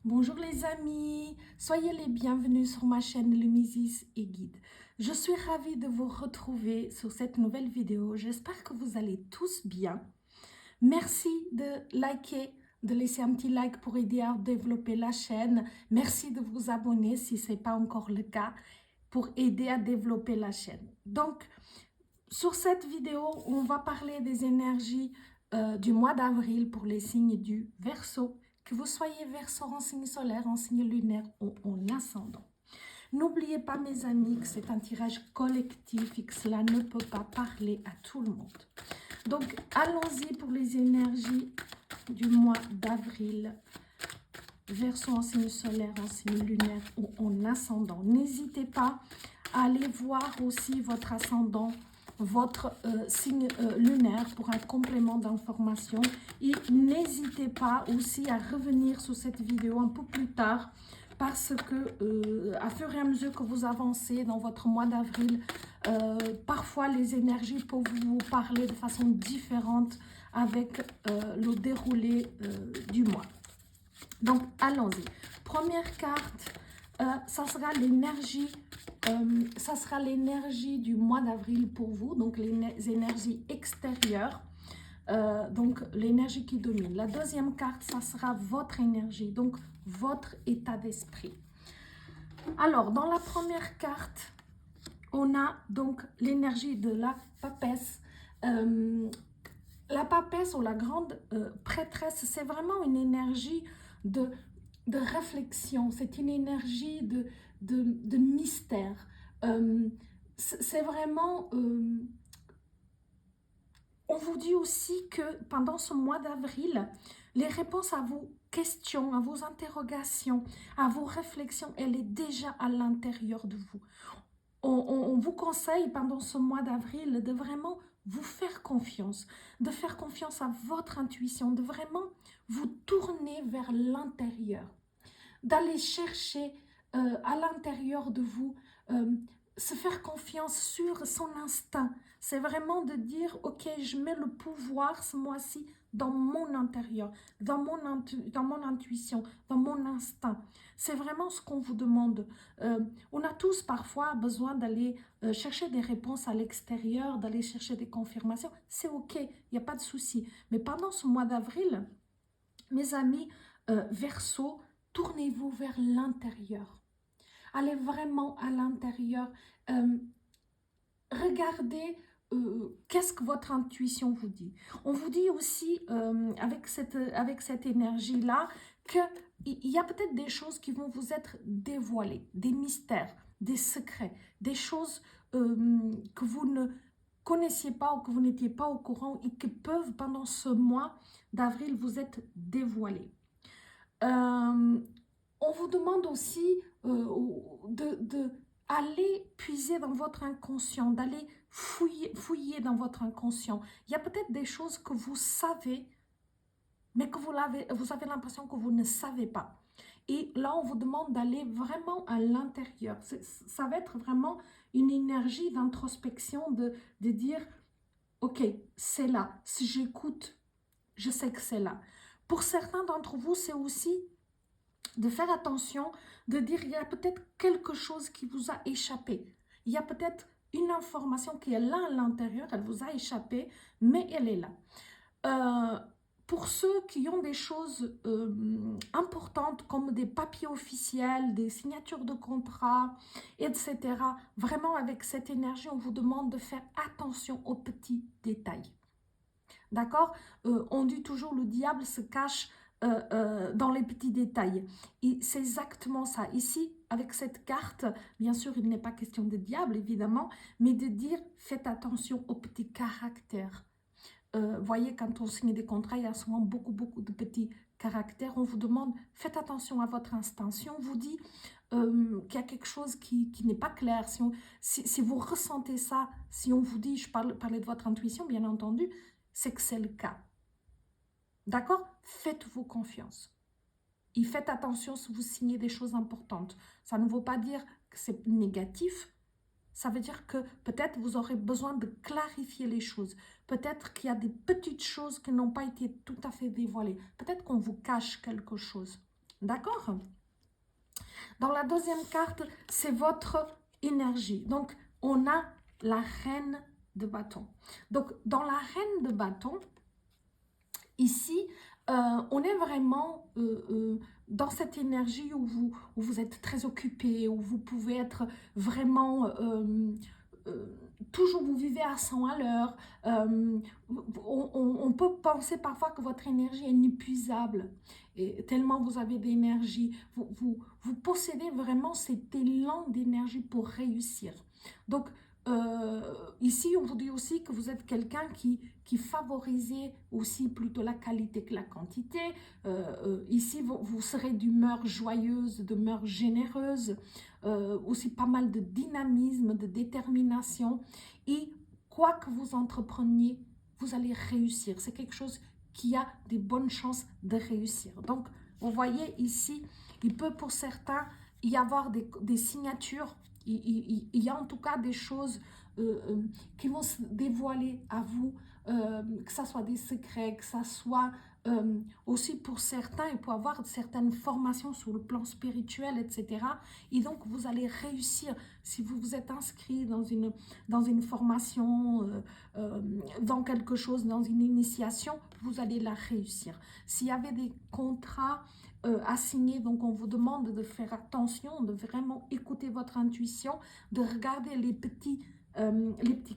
Bonjour les amis, soyez les bienvenus sur ma chaîne Lumisis et Guide. Je suis ravie de vous retrouver sur cette nouvelle vidéo. J'espère que vous allez tous bien. Merci de liker, de laisser un petit like pour aider à développer la chaîne. Merci de vous abonner si ce n'est pas encore le cas pour aider à développer la chaîne. Donc, sur cette vidéo, on va parler des énergies du mois d'avril pour les signes du Verseau. Que vous soyez Verseau en signe solaire, en signe lunaire ou en ascendant. N'oubliez pas mes amis que c'est un tirage collectif et que cela ne peut pas parler à tout le monde. Donc allons-y pour les énergies du mois d'avril. Verseau en signe solaire, en signe lunaire ou en ascendant. N'hésitez pas à aller voir aussi votre ascendant, votre signe lunaire pour un complément d'information. Et n'hésitez pas aussi à revenir sur cette vidéo un peu plus tard parce que à fur et à mesure que vous avancez dans votre mois d'avril, parfois les énergies peuvent vous parler de façon différente avec le déroulé du mois. Donc allons-y. Première carte, ça sera l'énergie du mois d'avril pour vous, donc les énergies extérieures, donc l'énergie qui domine. La deuxième carte, ça sera votre énergie, donc votre état d'esprit. Alors, dans la première carte, on a donc l'énergie de la papesse. La papesse ou la grande prêtresse, c'est vraiment une énergie de réflexion, c'est une énergie de mystère. C'est vraiment... on vous dit aussi que pendant ce mois d'avril, les réponses à vos questions, à vos interrogations, à vos réflexions, elle est déjà à l'intérieur de vous. On vous conseille pendant ce mois d'avril de vraiment vous faire confiance, de faire confiance à votre intuition, de vraiment vous tourner vers l'intérieur, d'aller chercher à l'intérieur de vous, se faire confiance sur son instinct. C'est vraiment de dire, ok, je mets le pouvoir ce mois-ci dans mon intérieur, dans mon intuition, dans mon instinct. C'est vraiment ce qu'on vous demande. On a tous parfois besoin d'aller chercher des réponses à l'extérieur, d'aller chercher des confirmations. C'est ok, il n'y a pas de souci. Mais pendant ce mois d'avril, mes amis Verseau, tournez-vous vers l'intérieur. Allez vraiment à l'intérieur. Regardez qu'est-ce que votre intuition vous dit. On vous dit aussi, avec cette énergie-là, qu'il y a peut-être des choses qui vont vous être dévoilées, des mystères, des secrets, des choses que vous ne connaissiez pas ou que vous n'étiez pas au courant et qui peuvent, pendant ce mois d'avril, vous être dévoilées. On vous demande aussi d'aller puiser dans votre inconscient, d'aller fouiller dans votre inconscient. Il y a peut-être des choses que vous savez, mais que vous avez l'impression que vous ne savez pas. Et là, on vous demande d'aller vraiment à l'intérieur. Ça va être vraiment une énergie d'introspection, de dire, ok, c'est là. Si j'écoute, je sais que c'est là. Pour certains d'entre vous, c'est aussi de faire attention, de dire il y a peut-être quelque chose qui vous a échappé. Il y a peut-être une information qui est là à l'intérieur, elle vous a échappé, mais elle est là. Pour ceux qui ont des choses importantes comme des papiers officiels, des signatures de contrats, etc., vraiment avec cette énergie, on vous demande de faire attention aux petits détails. D'accord? On dit toujours le diable se cache dans les petits détails. Et c'est exactement ça. Ici, avec cette carte, bien sûr, il n'est pas question de diable, évidemment, mais de dire, faites attention aux petits caractères. Voyez, quand on signe des contrats, il y a souvent beaucoup de petits caractères. On vous demande, faites attention à votre instinct. Si on vous dit qu'il y a quelque chose qui n'est pas clair, si vous ressentez ça, si on vous dit, je parlais de votre intuition, bien entendu, c'est que c'est le cas. D'accord? Faites-vous confiance. Et faites attention si vous signez des choses importantes. Ça ne veut pas dire que c'est négatif. Ça veut dire que peut-être vous aurez besoin de clarifier les choses. Peut-être qu'il y a des petites choses qui n'ont pas été tout à fait dévoilées. Peut-être qu'on vous cache quelque chose. D'accord? Dans la deuxième carte, c'est votre énergie. Donc, on a la reine de bâton. Donc, dans la reine de bâton, ici, on est vraiment dans cette énergie où vous êtes très occupé, où vous pouvez être vraiment... euh, toujours vous vivez à 100 à l'heure. On peut penser parfois que votre énergie est inépuisable. Et tellement vous avez d'énergie, vous possédez vraiment cet élan d'énergie pour réussir. Donc, ici, on vous dit aussi que vous êtes quelqu'un qui favorisez aussi plutôt la qualité que la quantité. Ici, vous serez d'humeur joyeuse, d'humeur généreuse, aussi pas mal de dynamisme, de détermination. Et quoi que vous entrepreniez, vous allez réussir. C'est quelque chose qui a des bonnes chances de réussir. Donc, vous voyez ici, il peut pour certains y avoir des signatures. Il y a en tout cas des choses qui vont se dévoiler à vous, que ce soit des secrets, que ce soit aussi pour certains, il peut y avoir certaines formations sur le plan spirituel, etc. Et donc, vous allez réussir. Si vous vous êtes inscrit dans une formation, dans quelque chose, dans une initiation, vous allez la réussir. S'il y avait des contrats à signer, donc on vous demande de faire attention, de vraiment écouter votre intuition, de regarder les petits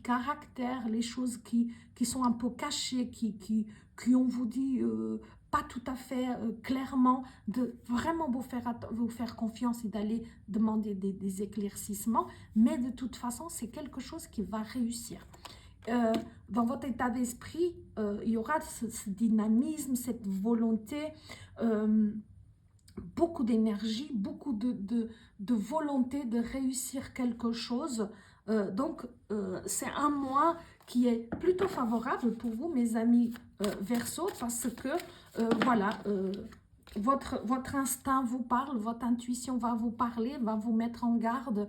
caractères, les choses qui sont un peu cachées, qui on vous dit pas tout à fait clairement, de vraiment vous faire confiance et d'aller demander des éclaircissements, mais de toute façon, c'est quelque chose qui va réussir. Dans votre état d'esprit, il y aura ce dynamisme, cette volonté, beaucoup d'énergie, beaucoup de volonté de réussir quelque chose. Donc, c'est un mois qui est plutôt favorable pour vous, mes amis Verseau, parce que, voilà, votre instinct vous parle, votre intuition va vous parler, va vous mettre en garde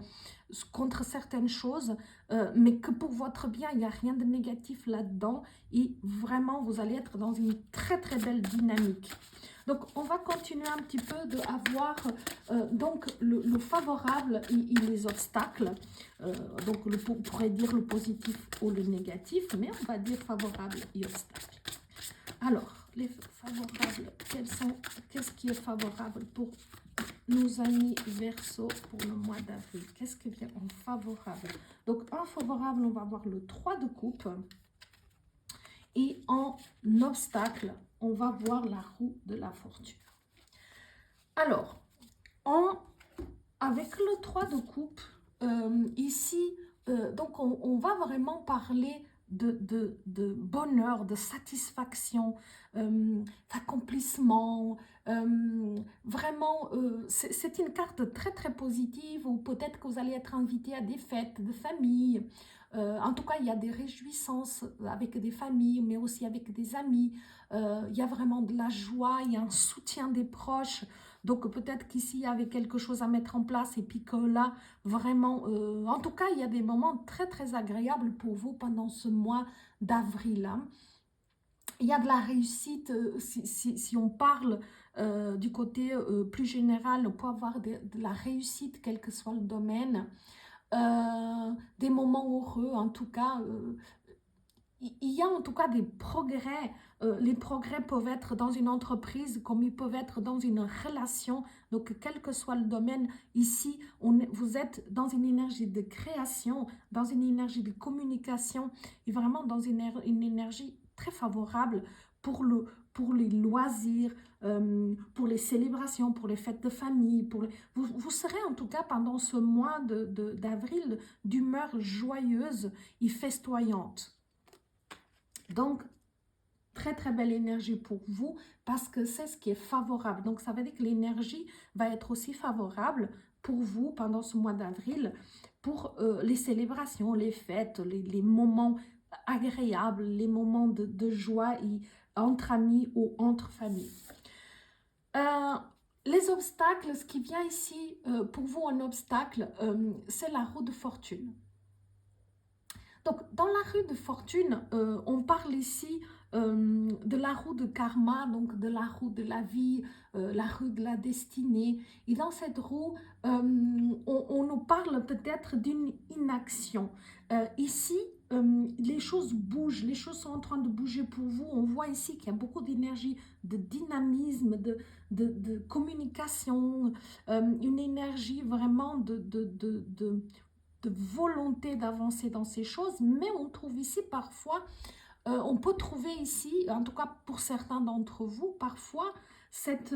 contre certaines choses, mais que pour votre bien, il n'y a rien de négatif là-dedans et vraiment, vous allez être dans une très très belle dynamique. Donc, on va continuer un petit peu à voir donc le favorable et les obstacles. Donc, on pourrait dire le positif ou le négatif, mais on va dire favorable et obstacle. Alors, les favorables, qu'est-ce qui est favorable pour nos amis Verseau pour le mois d'avril? Qu'est-ce qui vient en favorable? Donc, en favorable, on va voir le 3 de coupe. Et en obstacle, on va voir la roue de la fortune. Alors, avec le 3 de coupe, ici, donc on va vraiment parler de bonheur, de satisfaction, d'accomplissement. Vraiment, c'est une carte très très positive, ou peut-être que vous allez être invité à des fêtes de famille. En tout cas, il y a des réjouissances avec des familles, mais aussi avec des amis. Il y a vraiment de la joie, il y a un soutien des proches. Donc peut-être qu'ici, il y avait quelque chose à mettre en place et puis que là, vraiment, en tout cas, il y a des moments très, très agréables pour vous pendant ce mois d'avril. Hein. Il y a de la réussite, si on parle du côté plus général, on peut avoir de la réussite, quel que soit le domaine. Des moments heureux, en tout cas, il y a en tout cas des progrès. Les progrès peuvent être dans une entreprise comme ils peuvent être dans une relation. Donc, quel que soit le domaine, ici, vous êtes dans une énergie de création, dans une énergie de communication et vraiment dans une énergie très favorable pour les loisirs, pour les célébrations, pour les fêtes de famille. Vous serez en tout cas pendant ce mois d'avril d'humeur joyeuse et festoyante. Donc, très très belle énergie pour vous parce que c'est ce qui est favorable. Donc, ça veut dire que l'énergie va être aussi favorable pour vous pendant ce mois d'avril pour les célébrations, les fêtes, les moments agréables, les moments de joie entre amis ou entre familles. Les obstacles, ce qui vient ici pour vous en obstacle, c'est la roue de fortune. Donc, dans la roue de fortune, on parle ici de la roue de karma, donc de la roue de la vie, la roue de la destinée. Et dans cette roue, on nous parle peut-être d'une inaction. Ici, les choses bougent, les choses sont en train de bouger pour vous. On voit ici qu'il y a beaucoup d'énergie, de dynamisme, de communication, une énergie vraiment de volonté d'avancer dans ces choses. Mais on trouve ici parfois, on peut trouver ici, en tout cas pour certains d'entre vous, parfois cette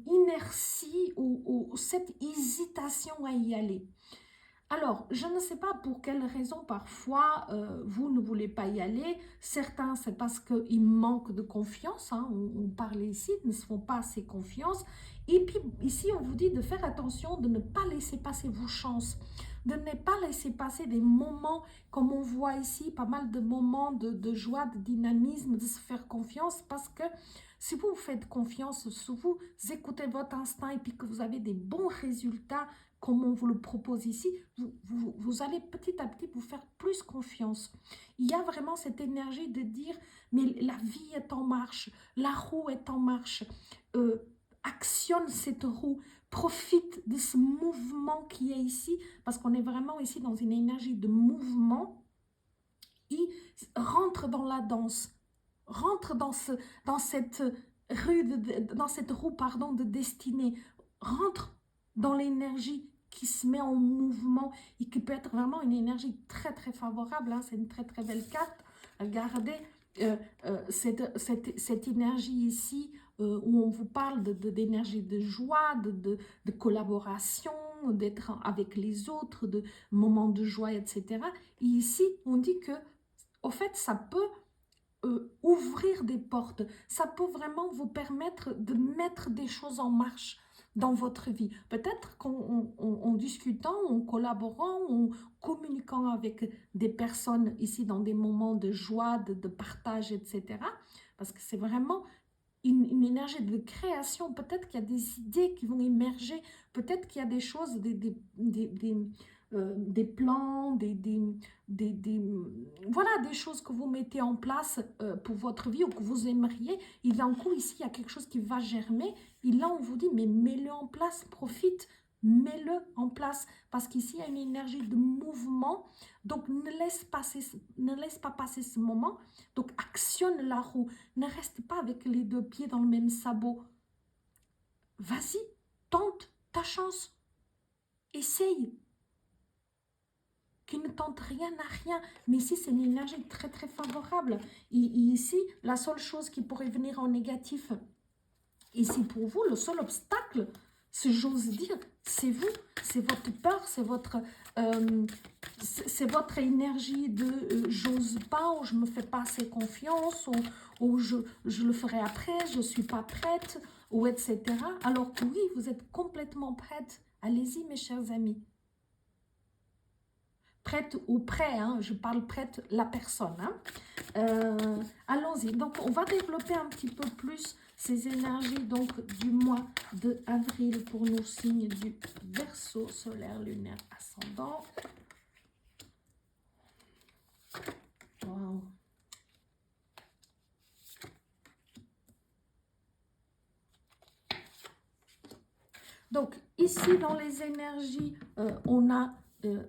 inertie ou cette hésitation à y aller. Alors, je ne sais pas pour quelle raison parfois vous ne voulez pas y aller. Certains, c'est parce qu'ils manquent de confiance. Hein, on parlait ici, ils ne se font pas assez confiance. Et puis ici, on vous dit de faire attention, de ne pas laisser passer vos chances, de ne pas laisser passer des moments, comme on voit ici, pas mal de moments de joie, de dynamisme, de se faire confiance, parce que si vous vous faites confiance, si vous écoutez votre instinct et puis que vous avez des bons résultats, comme on vous le propose ici, vous allez petit à petit vous faire plus confiance. Il y a vraiment cette énergie de dire, mais la vie est en marche, la roue est en marche, actionne cette roue, profite de ce mouvement qui est ici, parce qu'on est vraiment ici dans une énergie de mouvement, et rentre dans la danse, rentre dans cette roue pardon, de destinée, rentre dans l'énergie qui se met en mouvement et qui peut être vraiment une énergie très très favorable. Hein. C'est une très très belle carte. Regardez cette énergie ici où on vous parle d'énergie de joie, de collaboration, d'être avec les autres, de moments de joie, etc. Et ici, on dit que, au fait, ça peut ouvrir des portes. Ça peut vraiment vous permettre de mettre des choses en marche dans votre vie. Peut-être qu'en discutant, en collaborant, en communiquant avec des personnes ici dans des moments de joie, de partage, etc. Parce que c'est vraiment une énergie de création. Peut-être qu'il y a des idées qui vont émerger. Peut-être qu'il y a des choses, des plans, voilà, des choses que vous mettez en place pour votre vie ou que vous aimeriez. Et d'un coup, ici, il y a quelque chose qui va germer. Et là, on vous dit, mais mets-le en place, profite, mets-le en place. Parce qu'ici, il y a une énergie de mouvement. Donc, ne laisse pas passer ce moment. Donc, actionne la roue. Ne reste pas avec les deux pieds dans le même sabot. Vas-y, tente ta chance. Essaye. Qui ne tente rien à rien. Mais ici, c'est une énergie très, très favorable. Et ici, la seule chose qui pourrait venir en négatif, ici pour vous, le seul obstacle, si j'ose dire, c'est vous, c'est votre peur, c'est votre énergie de j'ose pas, ou je me fais pas assez confiance, ou je le ferai après, je suis pas prête, ou etc. Alors que oui, vous êtes complètement prête. Allez-y, mes chers amis. Prête ou prêt, hein, je parle prête la personne. Hein. Allons-y. Donc, on va développer un petit peu plus ces énergies donc, du mois de avril pour nos signes du Verseau, solaire, lunaire, ascendant. Wow. Donc, ici, dans les énergies, on a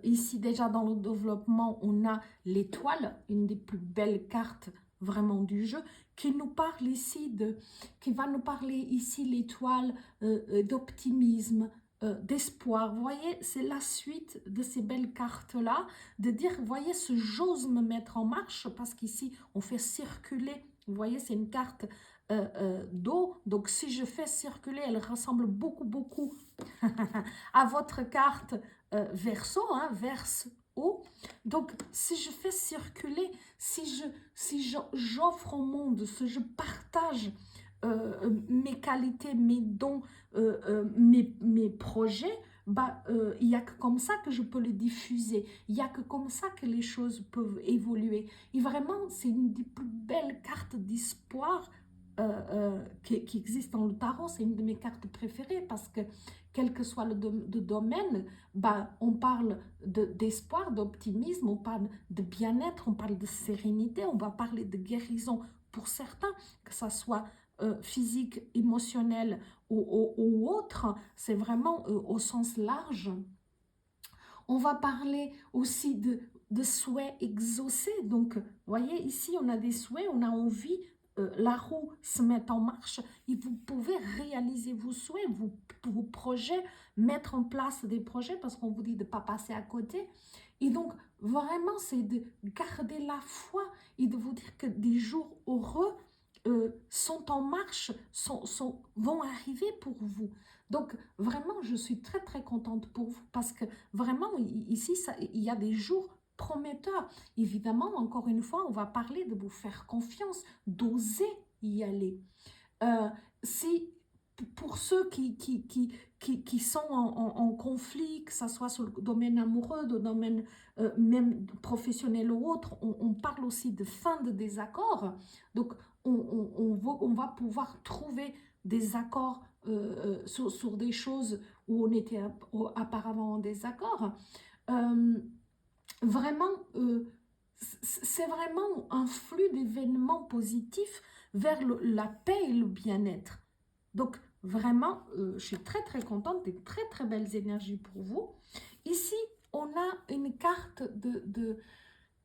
ici, déjà dans le développement, on a l'étoile, une des plus belles cartes vraiment du jeu, qui nous parle ici qui va nous parler ici l'étoile d'optimisme, d'espoir. Vous voyez, c'est la suite de ces belles cartes-là, de dire, vous voyez, ce j'ose me mettre en marche, parce qu'ici, on fait circuler, vous voyez, c'est une carte d'eau, donc si je fais circuler, elle ressemble beaucoup à votre carte Verseau, hein, verse eau. Donc, si je fais circuler, si j'offre au monde, si je partage mes qualités, mes dons, mes projets, bah, il n'y a que comme ça que je peux le diffuser. Il n'y a que comme ça que les choses peuvent évoluer. Et vraiment, c'est une des plus belles cartes d'espoir qui existe dans le tarot. C'est une de mes cartes préférées parce que quel que soit le domaine, ben, on parle d'espoir, d'optimisme, on parle de bien-être, on parle de sérénité, on va parler de guérison pour certains, que ça soit physique, émotionnel ou autre. C'est vraiment au sens large. On va parler aussi de souhaits exaucés. Donc, vous voyez, ici, on a des souhaits, on a envie, la roue se met en marche et vous pouvez réaliser vos souhaits, vos projets, mettre en place des projets parce qu'on vous dit de ne pas passer à côté. Et donc, vraiment, c'est de garder la foi et de vous dire que des jours heureux sont en marche, vont arriver pour vous. Donc, vraiment, je suis très, très contente pour vous parce que vraiment, ici, il y a des jours prometteurs. Évidemment, encore une fois, on va parler de vous faire confiance, d'oser y aller. Si pour ceux qui sont en conflit, que ce soit sur le domaine amoureux, le domaine même professionnel ou autre, on parle aussi de fin de désaccord. Donc, on va pouvoir trouver des accords sur des choses où on était apparemment en désaccord. Vraiment, c'est vraiment un flux d'événements positifs vers la paix et le bien-être. Donc, vraiment, je suis très, très contente, des très, très belles énergies pour vous. Ici, on a une carte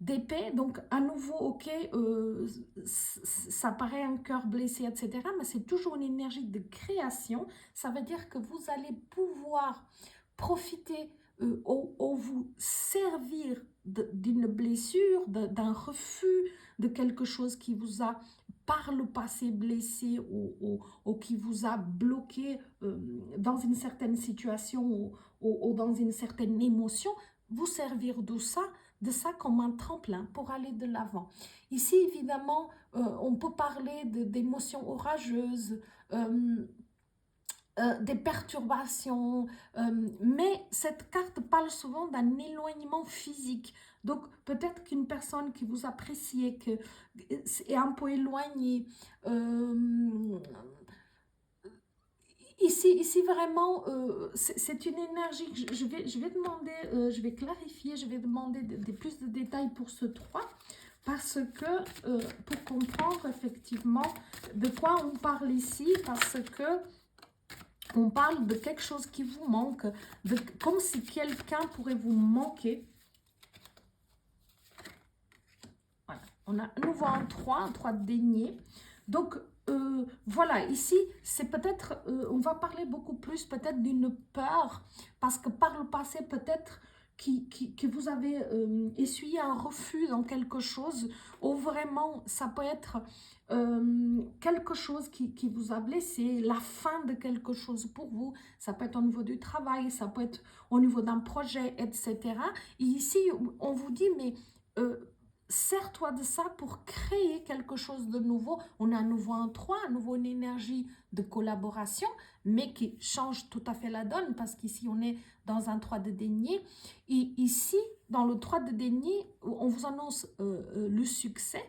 d'épée, donc à nouveau, ok, ça paraît un cœur blessé, etc., mais c'est toujours une énergie de création. Ça veut dire que vous allez pouvoir profiter ou vous servir d'une blessure, d'un refus, de quelque chose qui vous a par le passé blessé ou qui vous a bloqué dans une certaine situation ou dans une certaine émotion, vous servir de ça comme un tremplin pour aller de l'avant. Ici, évidemment, on peut parler d'émotions orageuses, des perturbations, mais cette carte parle souvent d'un éloignement physique. Donc, peut-être qu'une personne qui vous apprécie, qui est un peu éloignée, ici vraiment, c'est une énergie que je vais demander, je vais clarifier, je vais demander plus de détails pour ce 3, parce que, pour comprendre effectivement de quoi on parle ici, parce que on parle de quelque chose qui vous manque, comme si quelqu'un pourrait vous manquer. Voilà. On a à nouveau un 3 de denier. Donc, voilà, ici, c'est peut-être, on va parler beaucoup plus peut-être d'une peur, parce que par le passé, peut-être que vous avez essuyé un refus dans quelque chose, ou vraiment, ça peut être quelque chose qui vous a blessé, la fin de quelque chose pour vous, ça peut être au niveau du travail, ça peut être au niveau d'un projet, etc. Et ici, on vous dit, mais sers-toi de ça pour créer quelque chose de nouveau. On a à nouveau un 3, à nouveau une énergie de collaboration, mais qui change tout à fait la donne, parce qu'ici, on est dans un 3 de denier. Et ici, dans le 3 de denier, on vous annonce le succès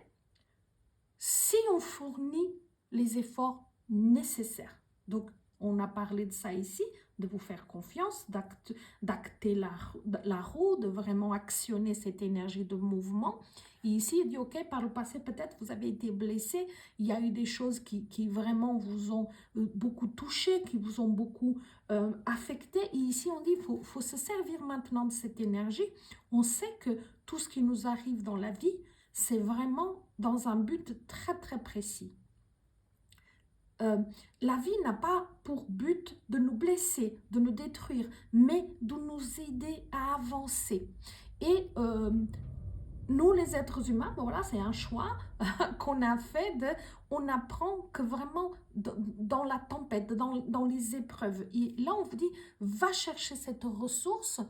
si on fournit les efforts nécessaires. Donc, on a parlé de ça ici, de vous faire confiance, d'acter la roue, de vraiment actionner cette énergie de mouvement. Et ici, il dit, ok, par le passé, peut-être vous avez été blessé, il y a eu des choses qui vraiment vous ont beaucoup touché, qui vous ont beaucoup affecté. Et ici, on dit, il faut se servir maintenant de cette énergie. On sait que tout ce qui nous arrive dans la vie, c'est vraiment dans un but très, très précis. La vie n'a pas pour but de nous blesser, de nous détruire, mais de nous aider à avancer. Et nous, les êtres humains, bon, voilà, c'est un choix qu'on a fait. On apprend que vraiment dans la tempête, dans les épreuves. Et là, on vous dit, va chercher cette ressource.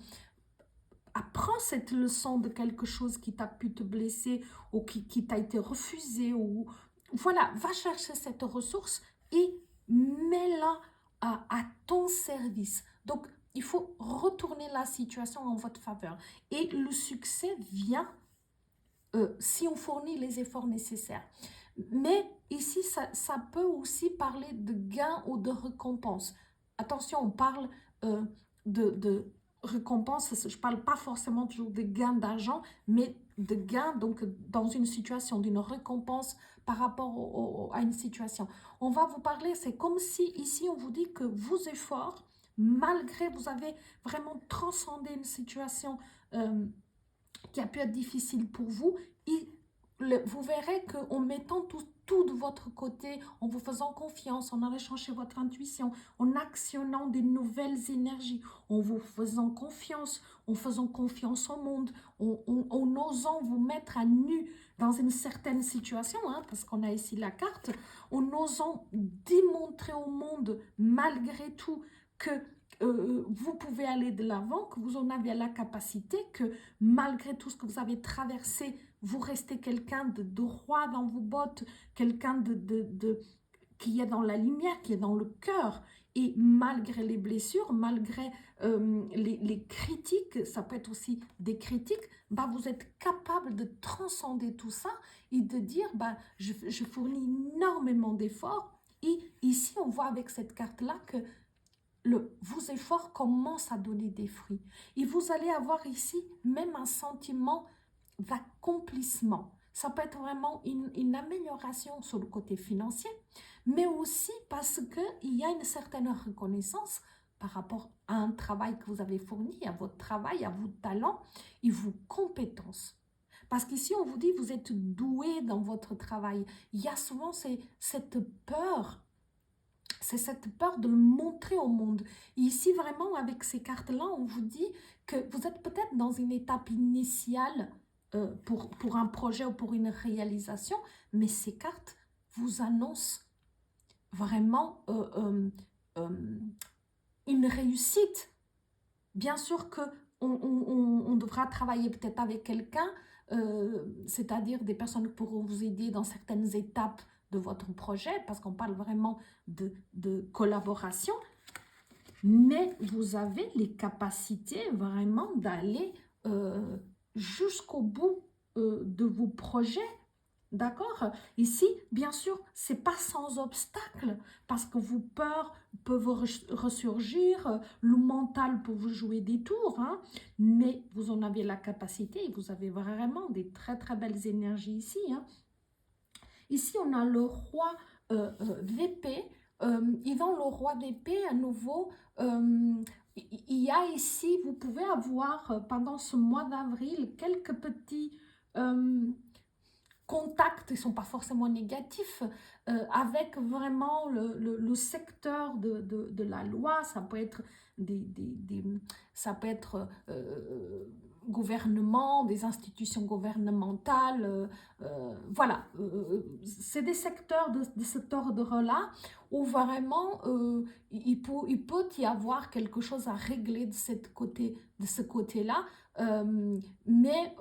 Apprends cette leçon de quelque chose qui t'a pu te blesser ou qui t'a été refusé. Ou voilà, va chercher cette ressource et mets-la à ton service. Donc, il faut retourner la situation en votre faveur. Et le succès vient si on fournit les efforts nécessaires. Mais ici, ça peut aussi parler de gain ou de récompense. Attention, on parle euh, de récompense, je ne parle pas forcément toujours de gain d'argent, mais de gain, donc dans une situation, d'une récompense par rapport à une situation. On va vous parler, c'est comme si ici on vous dit que vos efforts, malgré vous avez vraiment transcendé une situation qui a pu être difficile pour vous, vous verrez qu'en mettant tout de votre côté, en vous faisant confiance, en allant chercher votre intuition, en actionnant de nouvelles énergies, en vous faisant confiance, en faisant confiance au monde, en osant vous mettre à nu dans une certaine situation, hein, parce qu'on a ici la carte, en osant démontrer au monde malgré tout que vous pouvez aller de l'avant, que vous en avez la capacité, que malgré tout ce que vous avez traversé, vous restez quelqu'un de droit dans vos bottes, quelqu'un qui est dans la lumière, qui est dans le cœur. Et malgré les blessures, malgré les critiques, ça peut être aussi des critiques, bah, vous êtes capable de transcender tout ça et de dire, bah, je fournis énormément d'efforts. Et ici, on voit avec cette carte-là que vos efforts commencent à donner des fruits. Et vous allez avoir ici même un sentiment d'accomplissement. Ça peut être vraiment une amélioration sur le côté financier, mais aussi parce qu'il y a une certaine reconnaissance par rapport à un travail que vous avez fourni, à votre travail, à vos talents et vos compétences. Parce qu'ici, on vous dit, vous êtes doué dans votre travail. Il y a souvent cette peur, c'est cette peur de le montrer au monde. Et ici, vraiment, avec ces cartes-là, on vous dit que vous êtes peut-être dans une étape initiale pour un projet ou pour une réalisation, mais ces cartes vous annoncent vraiment une réussite. Bien sûr que on devra travailler peut-être avec quelqu'un, c'est-à-dire des personnes qui pourront vous aider dans certaines étapes de votre projet, parce qu'on parle vraiment de collaboration, mais vous avez les capacités vraiment d'aller jusqu'au bout de vos projets. D'accord? Ici, bien sûr, c'est pas sans obstacle parce que vos peurs peuvent ressurgir, le mental peut vous jouer des tours, hein, mais vous en avez la capacité et vous avez vraiment des très très belles énergies ici. Hein. Ici, on a le roi d'épée et dans le roi d'épée, à nouveau, il y a ici, vous pouvez avoir pendant ce mois d'avril quelques petits contacts, ils ne sont pas forcément négatifs, avec vraiment le secteur de la loi. Ça peut être ça peut être gouvernement, des institutions gouvernementales, voilà, c'est des secteurs de cet ordre-là où vraiment il peut y avoir quelque chose à régler de ce côté-là, mais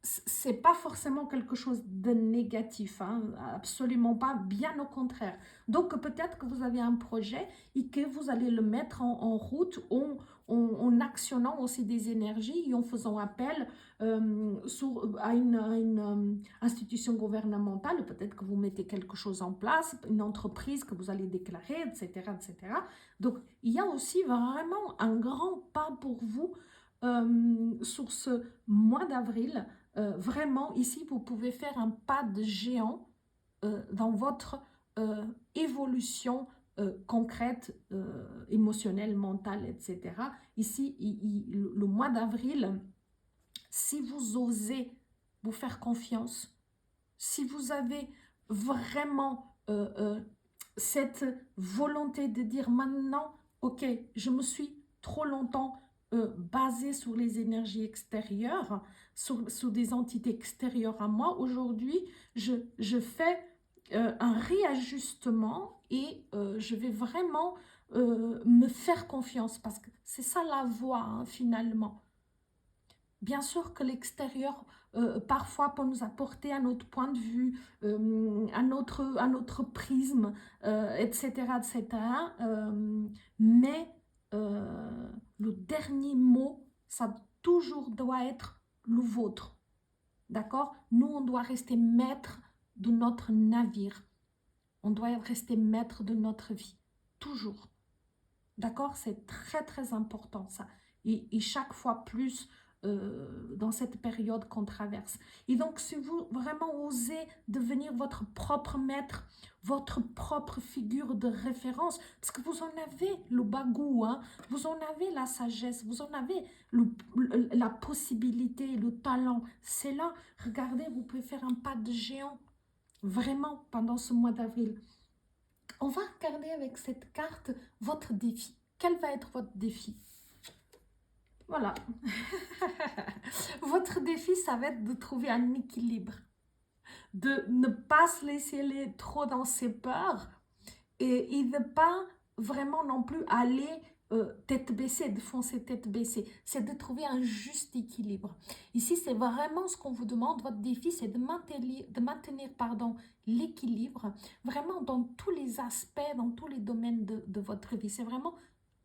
c'est pas forcément quelque chose de négatif, hein, absolument pas, bien au contraire. Donc peut-être que vous avez un projet et que vous allez le mettre en route en actionnant aussi des énergies et en faisant appel à une institution gouvernementale. Peut-être que vous mettez quelque chose en place, une entreprise que vous allez déclarer, etc., etc. Donc il y a aussi vraiment un grand pas pour vous sur ce mois d'avril. Vraiment, ici, vous pouvez faire un pas de géant dans votre évolution concrète, émotionnelle, mentale, etc. Ici, le mois d'avril, si vous osez vous faire confiance, si vous avez vraiment cette volonté de dire maintenant, ok, je me suis trop longtemps basée sur les énergies extérieures, sur des entités extérieures à moi. Aujourd'hui, je fais un réajustement et je vais vraiment me faire confiance parce que c'est ça la voie, hein, finalement. Bien sûr que l'extérieur, parfois, peut nous apporter un autre point de vue, un autre prisme, etc., etc. Mais le dernier mot, ça toujours doit être le vôtre. D'accord? Nous, on doit rester maître de notre navire. On doit rester maître de notre vie, toujours. D'accord? C'est très, très important ça. Et chaque fois plus dans cette période qu'on traverse. Et donc, si vous vraiment osez devenir votre propre maître, votre propre figure de référence, parce que vous en avez le bagou, hein, vous en avez la sagesse, vous en avez la possibilité, le talent. C'est là, regardez, vous pouvez faire un pas de géant, vraiment, pendant ce mois d'avril. On va regarder avec cette carte votre défi. Quel va être votre défi? Voilà. Votre défi, ça va être de trouver un équilibre. De ne pas se laisser aller trop dans ses peurs et de ne pas vraiment non plus aller tête baissée, de foncer tête baissée. C'est de trouver un juste équilibre. Ici, c'est vraiment ce qu'on vous demande. Votre défi, c'est de maintenir l'équilibre vraiment dans tous les aspects, dans tous les domaines de votre vie. C'est vraiment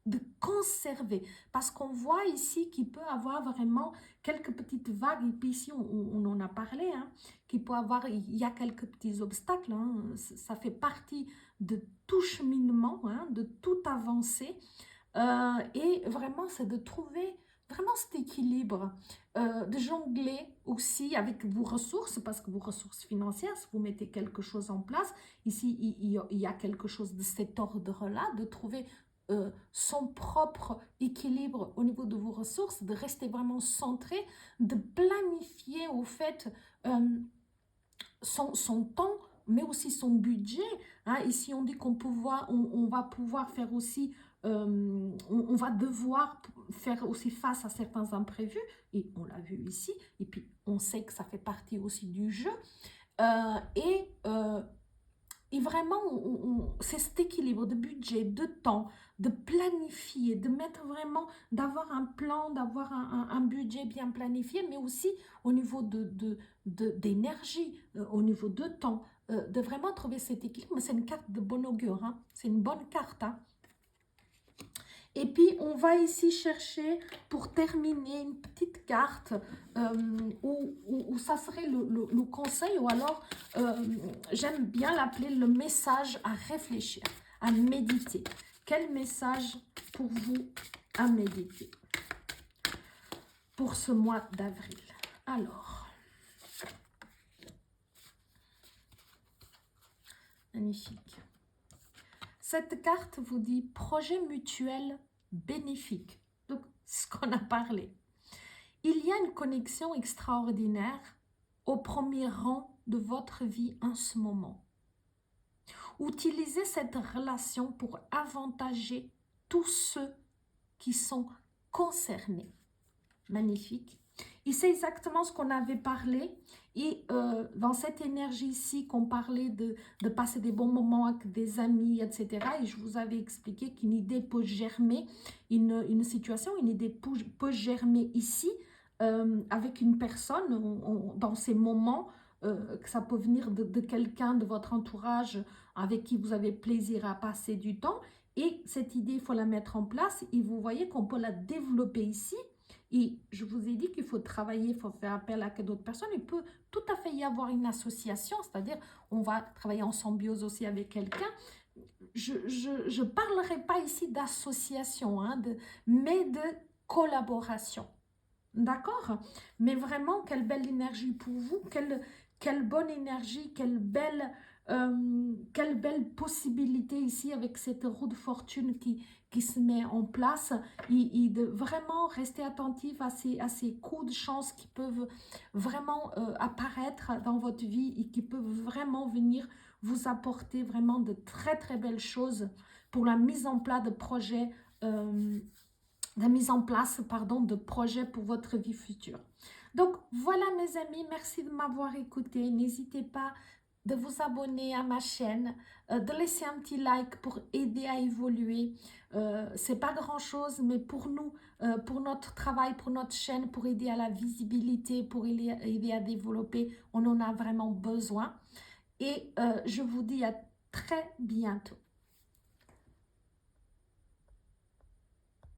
de conserver, parce qu'on voit ici qu'il peut avoir vraiment quelques petites vagues, et puis ici on en a parlé, hein, qu'il peut avoir, il y a quelques petits obstacles, hein, ça fait partie de tout cheminement, hein, de toute avancée, et vraiment c'est de trouver vraiment cet équilibre, de jongler aussi avec vos ressources, parce que vos ressources financières, si vous mettez quelque chose en place, ici il y a quelque chose de cet ordre-là, de trouver son propre équilibre au niveau de vos ressources, de rester vraiment centré, de planifier au fait son temps, mais aussi son budget. Hein. Ici, on dit on va pouvoir faire aussi, on va devoir faire aussi face à certains imprévus, et on l'a vu ici, et puis on sait que ça fait partie aussi du jeu. Et vraiment, c'est cet équilibre de budget, de temps, de planifier, de mettre vraiment, d'avoir un plan, d'avoir un budget bien planifié, mais aussi au niveau d'énergie, au niveau de temps, de vraiment trouver cet équilibre. C'est une carte de bon augure, hein. C'est une bonne carte, hein. Et puis, on va ici chercher, pour terminer, une petite carte où ça serait le conseil, ou alors, j'aime bien l'appeler le message à réfléchir, à méditer. Quel message pour vous à méditer pour ce mois d'avril? Alors, magnifique. Cette carte vous dit projet mutuel bénéfique. Donc, ce qu'on a parlé. Il y a une connexion extraordinaire au premier rang de votre vie en ce moment. Utilisez cette relation pour avantager tous ceux qui sont concernés. Magnifique. Et c'est exactement ce qu'on avait parlé. Et dans cette énergie ici, qu'on parlait de passer des bons moments avec des amis, etc. Et je vous avais expliqué qu'une idée peut germer, une situation, une idée peut germer ici, avec une personne, dans ces moments, que ça peut venir de quelqu'un de votre entourage avec qui vous avez plaisir à passer du temps. Et cette idée, il faut la mettre en place. Et vous voyez qu'on peut la développer ici. Et je vous ai dit qu'il faut travailler, il faut faire appel à d'autres personnes. Il peut tout à fait y avoir une association, c'est-à-dire on va travailler en symbiose aussi avec quelqu'un. Je ne parlerai pas ici d'association, hein, mais de collaboration. D'accord? Mais vraiment, quelle belle énergie pour vous, quelle bonne énergie, quelle belle possibilité ici avec cette roue de fortune qui se met en place, et de vraiment rester attentif à ces coups de chance qui peuvent vraiment apparaître dans votre vie et qui peuvent vraiment venir vous apporter vraiment de très très belles choses pour la mise en place de projets, de projets pour votre vie future. Donc voilà mes amis, merci de m'avoir écouté. N'hésitez pas de vous abonner à ma chaîne, de laisser un petit like pour aider à évoluer. C'est pas grand chose, mais pour nous, pour notre travail, pour notre chaîne, pour aider à la visibilité, pour aider à développer, on en a vraiment besoin. Et je vous dis à très bientôt.